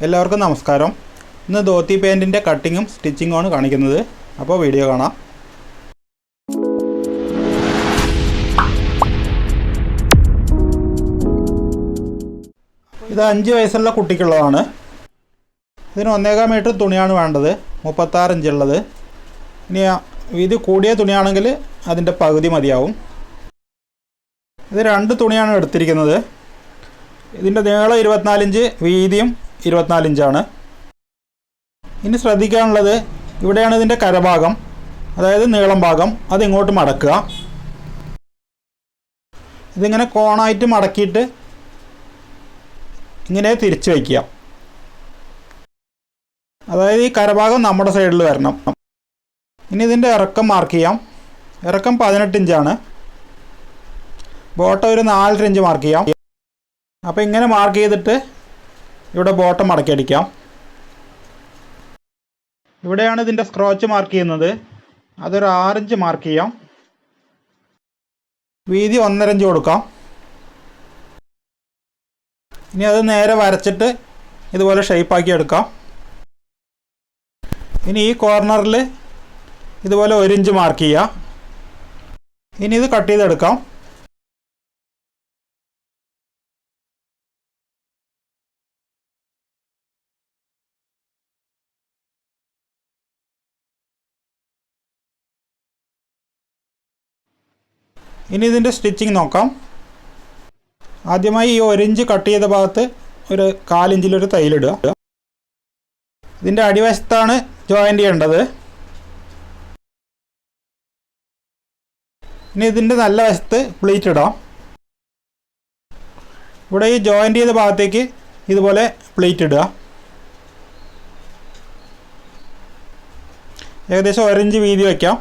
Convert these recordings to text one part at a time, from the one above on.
എല്ലാവർക്കും നമസ്കാരം. ഇന്ന് ധോത്തി പാൻറ്റിൻ്റെ കട്ടിങ്ങും സ്റ്റിച്ചിങ്ങും ആണ് കാണിക്കുന്നത്. അപ്പോൾ വീഡിയോ കാണാം. ഇത് 5 വയസ്സുള്ള കുട്ടിക്കുള്ളതാണ്. ഇതിന് 1.25 മീറ്റർ തുണിയാണ് വേണ്ടത്, 36 ഇഞ്ചുള്ളത്. ഇനി വീതി കൂടിയ തുണിയാണെങ്കിൽ അതിൻ്റെ പകുതി മതിയാവും. ഇത് 2 തുണിയാണ് എടുത്തിരിക്കുന്നത്. ഇതിൻ്റെ നീളം 24 ഇഞ്ച്, വീതിയും 24 ഇഞ്ചാണ്. ഇനി ശ്രദ്ധിക്കാനുള്ളത്, ഇവിടെയാണ് ഇതിൻ്റെ കരഭാഗം, അതായത് നീളം ഭാഗം. അതിങ്ങോട്ട് മടക്കുക. ഇതിങ്ങനെ കോണായിട്ട് മടക്കിയിട്ട് ഇങ്ങനെ തിരിച്ച് വയ്ക്കുക. അതായത് ഈ കരഭാഗം നമ്മുടെ സൈഡിൽ വരണം. ഇനി ഇതിൻ്റെ ഇറക്കം മാർക്ക് ചെയ്യാം. ഇറക്കം 18 ഇഞ്ചാണ്. ബോട്ടം ഒരു 4 ഇഞ്ച് മാർക്ക് ചെയ്യാം. അപ്പോൾ ഇങ്ങനെ മാർക്ക് ചെയ്തിട്ട് ഇവിടെ ബോട്ടം മടക്കി അടിക്കാം. ഇവിടെയാണ് ഇതിൻ്റെ സ്ക്രോച്ച് മാർക്ക് ചെയ്യുന്നത്. അതൊരു 6 ഇഞ്ച് മാർക്ക് ചെയ്യാം. വീതി 1.5 ഇഞ്ച് കൊടുക്കാം. ഇനി അത് നേരെ വരച്ചിട്ട് ഇതുപോലെ ഷേപ്പാക്കി എടുക്കാം. ഇനി ഈ കോർണറിൽ ഇതുപോലെ 1 ഇഞ്ച് മാർക്ക് ചെയ്യുക. ഇനി ഇത് കട്ട് ചെയ്തെടുക്കാം. ഇനി ഇതിൻ്റെ സ്റ്റിച്ചിങ് നോക്കാം. ആദ്യമായി ഈ 1 ഇഞ്ച് കട്ട് ചെയ്ത ഭാഗത്ത് ഒരു 4 ഇഞ്ചിലൊരു തയ്യലിടുക. ഇതിൻ്റെ അടിവശത്താണ് ജോയിൻ്റ് ചെയ്യേണ്ടത്. ഇനി ഇതിൻ്റെ നല്ല വശത്ത് പ്ലീറ്റ് ഇടാം. ഇവിടെ ഈ ജോയിൻ്റ് ചെയ്ത ഭാഗത്തേക്ക് ഇതുപോലെ പ്ലീറ്റ് ഇടുക. ഏകദേശം 1 ഇഞ്ച് വീതി വയ്ക്കാം.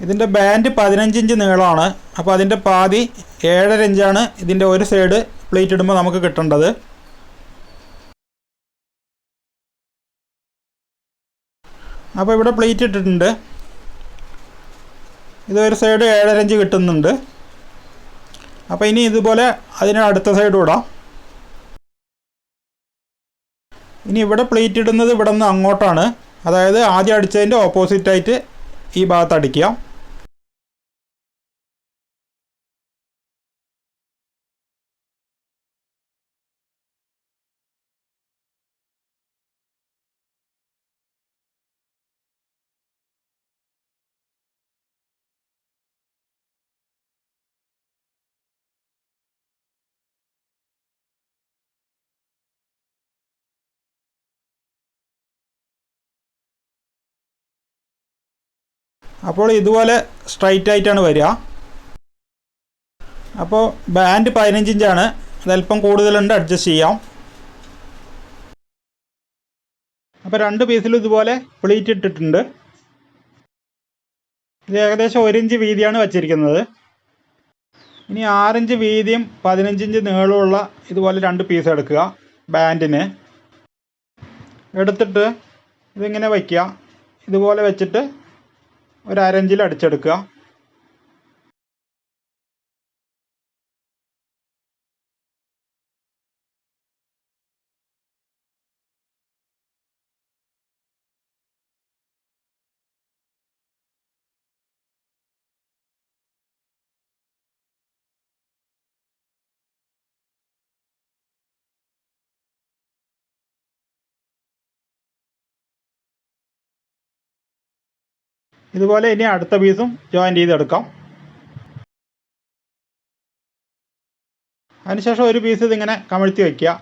ഇതിൻ്റെ ബാൻഡ് 15 ഇഞ്ച് നീളമാണ്. അപ്പോൾ അതിൻ്റെ പാതി 7.5 ഇഞ്ചാണ് ഇതിൻ്റെ ഒരു സൈഡ് പ്ലേറ്റ് ഇടുമ്പോൾ നമുക്ക് കിട്ടേണ്ടത്. അപ്പോൾ ഇവിടെ പ്ലേറ്റ് ഇട്ടിട്ടുണ്ട്. ഇതൊരു സൈഡ് 7.5 ഇഞ്ച് കിട്ടുന്നുണ്ട്. അപ്പോൾ ഇനി ഇതുപോലെ അതിന് അടുത്ത സൈഡ് ഇടാം. ഇനി ഇവിടെ പ്ലേറ്റ് ഇടുന്നത് ഇവിടെ നിന്ന് അങ്ങോട്ടാണ്. അതായത് ആദ്യം അടിച്ചതിൻ്റെ ഓപ്പോസിറ്റായിട്ട് ഈ ഭാഗത്ത് അടിക്കുക. അപ്പോൾ ഇതുപോലെ സ്ട്രൈറ്റ് ആയിട്ടാണ് വരിക. അപ്പോൾ ബാൻഡ് 15 ഇഞ്ചാണ്. അതല്പം കൂടുതലുണ്ട്, അഡ്ജസ്റ്റ് ചെയ്യാം. അപ്പോൾ 2 പീസിലും ഇതുപോലെ പ്ലീറ്റ് ഇട്ടിട്ടുണ്ട്. ഇത് ഏകദേശം 1 ഇഞ്ച് വീതിയാണ് വച്ചിരിക്കുന്നത്. ഇനി 6 ഇഞ്ച് വീതിയും 15 ഇഞ്ച് നീളമുള്ള ഇതുപോലെ 2 പീസ് എടുക്കുക. ബാൻഡിന് എടുത്തിട്ട് ഇതിങ്ങനെ വയ്ക്കുക. ഇതുപോലെ വെച്ചിട്ട് ഒരു 1/2 ഇഞ്ചിൽ അടിച്ചെടുക്കുക. ഇതുപോലെ ഇനി അടുത്ത പീസും ജോയിൻ ചെയ്തെടുക്കാം. അതിനുശേഷം ഒരു പീസ് ഇതിങ്ങനെ കമഴ്ത്തി വയ്ക്കുക.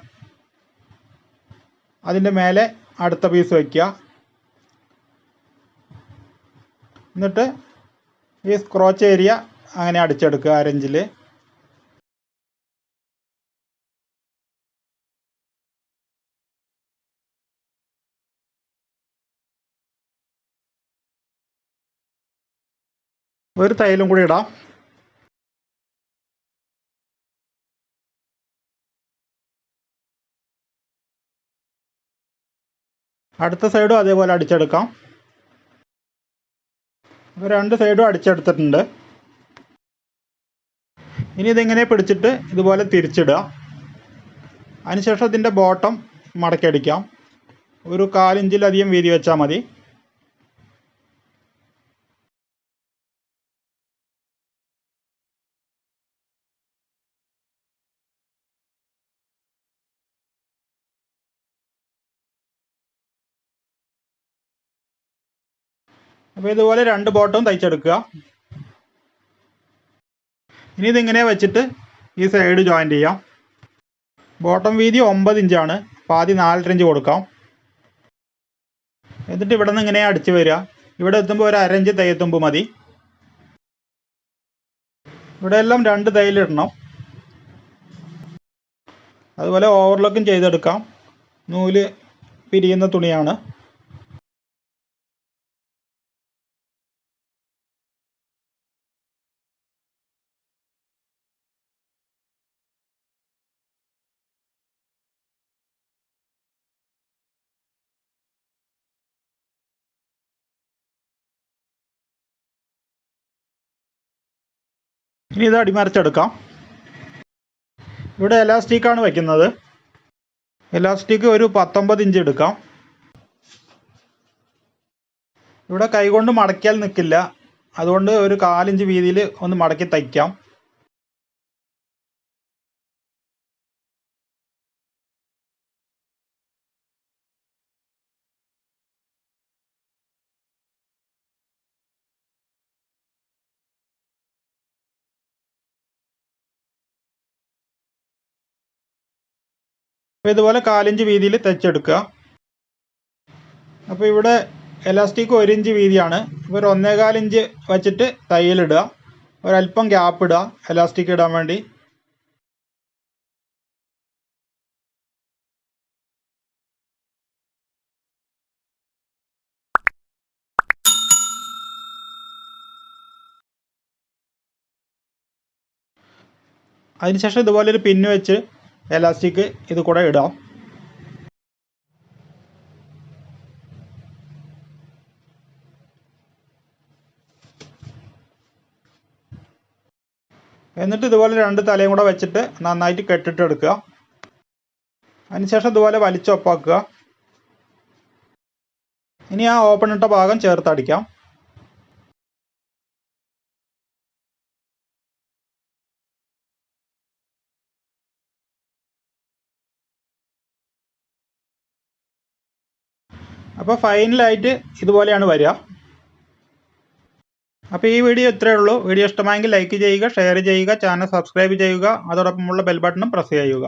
അതിൻ്റെ മേലെ അടുത്ത പീസ് വയ്ക്കുക. എന്നിട്ട് ഈ സ്ക്രോച്ച് ഏരിയ അങ്ങനെ അടിച്ചെടുക്കുക 1/2 ഇഞ്ചിൽ. ഒരു തയ്യലും കൂടി ഇടാം. അടുത്ത സൈഡും അതേപോലെ അടിച്ചെടുക്കാം. അപ്പോൾ 2 സൈഡും അടിച്ചെടുത്തിട്ടുണ്ട്. ഇനി ഇതിങ്ങനെ പിടിച്ചിട്ട് ഇതുപോലെ തിരിച്ചിടുക. അതിനുശേഷം ഇതിൻ്റെ ബോട്ടം മടക്കിയടിക്കാം. ഒരു 1/4 ഇഞ്ചിലധികം വീതി വെച്ചാൽ മതി. അപ്പോൾ ഇതുപോലെ 2 ബോട്ടവും തയ്ച്ചെടുക്കുക. ഇനി ഇതിങ്ങനെ വെച്ചിട്ട് ഈ സൈഡ് ജോയിൻ്റ് ചെയ്യാം. ബോട്ടം വീതി 9 ഇഞ്ചാണ്. അപ്പോൾ ആദ്യം 4.5 ഇഞ്ച് കൊടുക്കാം. എന്നിട്ട് ഇവിടെ നിന്ന് ഇങ്ങനെ അടിച്ച് വരിക. ഇവിടെ എത്തുമ്പോൾ ഒരു 1/2 ഇഞ്ച് തയ്യത്തുമ്പ് മതി. ഇവിടെ എല്ലാം 2 തയ്യലിടണം. അതുപോലെ ഓവർലോക്കും ചെയ്തെടുക്കാം. നൂല് പിരിയുന്ന തുണിയാണ്. ഇനി ഇത് അടിമറിച്ചെടുക്കാം. ഇവിടെ എലാസ്റ്റിക്കാണ് വയ്ക്കുന്നത്. എലാസ്റ്റിക് ഒരു 19 ഇഞ്ച് എടുക്കാം. ഇവിടെ കൈകൊണ്ട് മടക്കിയാൽ നിൽക്കില്ല. അതുകൊണ്ട് ഒരു 1/4 ഇഞ്ച് വീതിയിൽ ഒന്ന് മടക്കി തയ്ക്കാം. അപ്പോൾ ഇതുപോലെ 1/4 ഇഞ്ച് വീതിയിൽ തയ്ച്ചെടുക്കുക. അപ്പോൾ ഇവിടെ എലാസ്റ്റിക് 1 ഇഞ്ച് വീതിയാണ്. അപ്പോൾ ഒരു 1.25 ഇഞ്ച് വെച്ചിട്ട് തയ്യലിടുക. ഒരല്പം ഗ്യാപ്പ് ഇടുക എലാസ്റ്റിക് ഇടാൻ വേണ്ടി. അതിനുശേഷം ഇതുപോലെ ഒരു പിന്ന് വെച്ച് എലാസ്റ്റിക് ഇത് കൂടെ ഇടാം. എന്നിട്ട് ഇതുപോലെ 2 തലയും കൂടെ വെച്ചിട്ട് നന്നായിട്ട് കെട്ടിട്ടെടുക്കുക. അതിനുശേഷം ഇതുപോലെ വലിച്ചൊപ്പാക്കുക. ഇനി ആ ഓപ്പൺ ഇട്ട ഭാഗം ചേർത്തടിക്കാം. അപ്പോൾ ഫൈനലായിട്ട് ഇതുപോലെയാണ് വരിക. അപ്പോൾ ഈ വീഡിയോ ഇത്രയേ ഉള്ളൂ. വീഡിയോ ഇഷ്ടമായെങ്കിൽ ലൈക്ക് ചെയ്യുക, ഷെയർ ചെയ്യുക, ചാനൽ സബ്സ്ക്രൈബ് ചെയ്യുക. അതോടൊപ്പമുള്ള ബെൽ ബട്ടണും പ്രസ് ചെയ്യുക.